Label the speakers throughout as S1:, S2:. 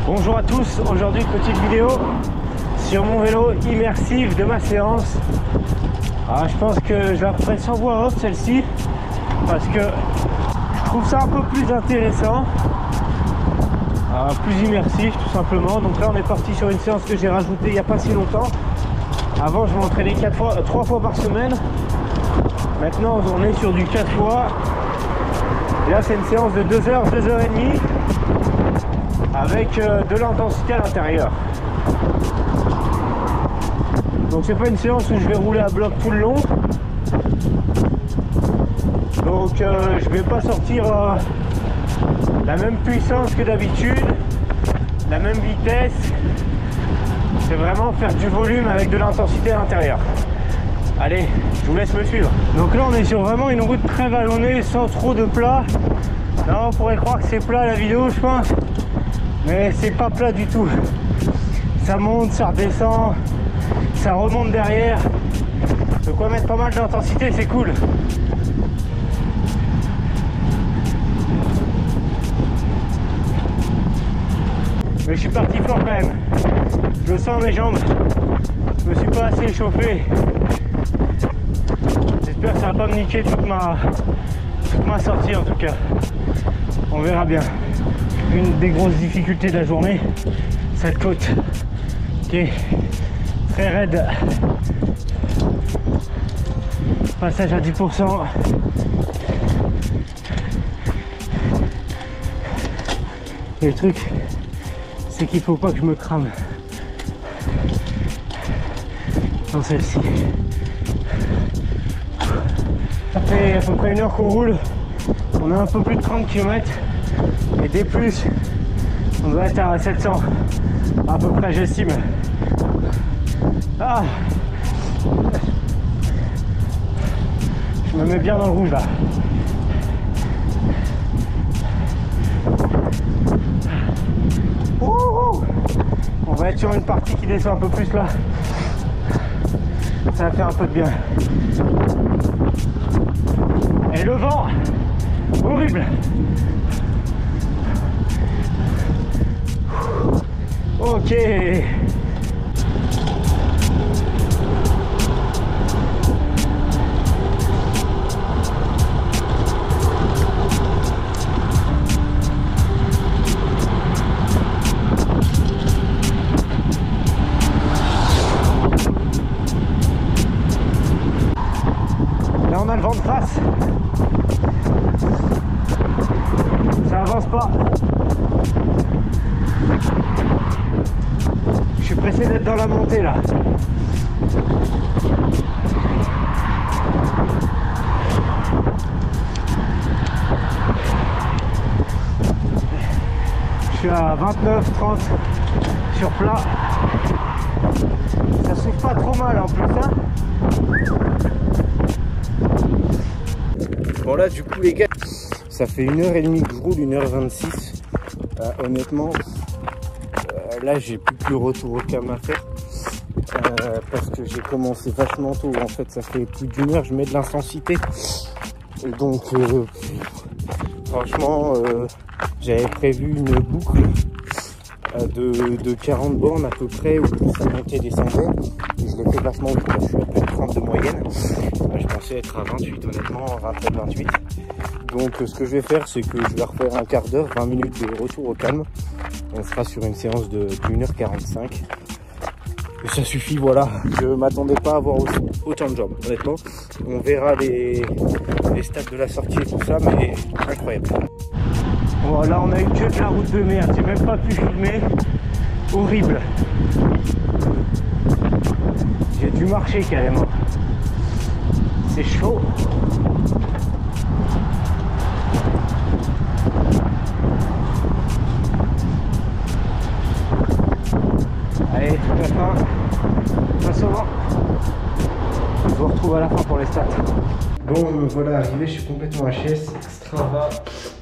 S1: Bonjour à tous, aujourd'hui petite vidéo sur mon vélo immersif de ma séance. Alors, je pense que je la ferai sans voix off celle-ci parce que je trouve ça un peu plus intéressant, plus immersif tout simplement. Donc là on est parti sur une séance que j'ai rajoutée il n'y a pas si longtemps. Avant je m'entraînais 3 fois par semaine. Maintenant on est sur du 4 fois. Et là c'est une séance de 2 heures, 2 heures et demie avec de l'intensité à l'intérieur. Donc c'est pas une séance où je vais rouler à bloc tout le long. Donc je vais pas sortir la même puissance que d'habitude, la même vitesse. C'est vraiment faire du volume avec de l'intensité à l'intérieur. Allez, je vous laisse me suivre. Donc là on est sur vraiment une route très vallonnée sans trop de plat. Là on pourrait croire que c'est plat la vidéo je pense, mais c'est pas plat du tout. Ça monte, ça redescend, ça remonte derrière. De quoi mettre pas mal d'intensité, c'est cool. Mais je suis parti fort quand même. Je le sens mes jambes. Je me suis pas assez échauffé. J'espère que ça va pas me niquer toute ma sortie en tout cas. On verra bien. Une des grosses difficultés de la journée, cette côte qui est très raide. Passage à 10%. Et le truc, c'est qu'il faut pas que je me crame dans celle-ci. Ça fait à peu près 1 heure qu'on roule. On a un peu plus de 30 km. Et des plus, on doit être à 700 à peu près, j'estime. Ah, je me mets bien dans le rouge là. On va être sur une partie qui descend un peu plus là. Ça va faire un peu de bien. Et le vent, horrible. Ok. Là on a le vent de face. Ça avance pas. Je suis pressé d'être dans la montée là. Je suis à 29-30 sur plat. Ça souffle pas trop mal en plus hein. Bon là du coup les gars, ça fait 1h30 que je roule, 1h26. Honnêtement, là j'ai plus le retour au calme à faire parce que j'ai commencé vachement tôt. En fait ça fait plus d'1 heure, je mets de l'intensité. Et donc franchement j'avais prévu une boucle de 40 bornes à peu près où ça montait et descendait. Et je l'ai fait vachement vite, je suis à plus de 30 de moyenne. Je pensais être à 28 honnêtement, 27-28. Donc ce que je vais faire c'est que je vais refaire un quart d'heure, 20 minutes de retour au calme. On sera sur une séance de 1h45. Et ça suffit, voilà. Je m'attendais pas à avoir autant de jambes, honnêtement. On verra les stats de la sortie et tout ça, mais incroyable. Voilà, on a eu que de la route de merde, j'ai même pas pu filmer. Horrible. J'ai dû marcher carrément. C'est chaud. Allez, toute la fin. Passe au vent. Je vous retrouve à la fin pour les stats. Bon, voilà, arrivé, je suis complètement HS. Strava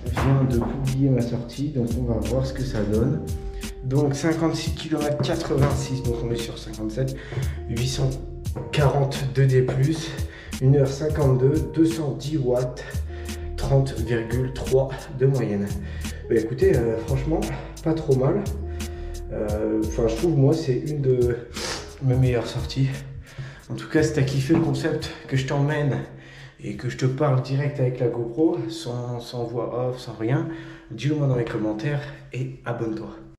S1: vient de publier ma sortie, donc on va voir ce que ça donne. Donc 56 km 86, donc on est sur 57, 842 D+, 1h52, 210 watts, 30,3 de moyenne. Bah écoutez, franchement, pas trop mal. Enfin, je trouve, moi, c'est une de mes meilleures sorties. En tout cas, si t'as kiffé le concept, que je t'emmène et que je te parle direct avec la GoPro, sans voix off, sans rien, dis-le moi dans les commentaires et abonne-toi.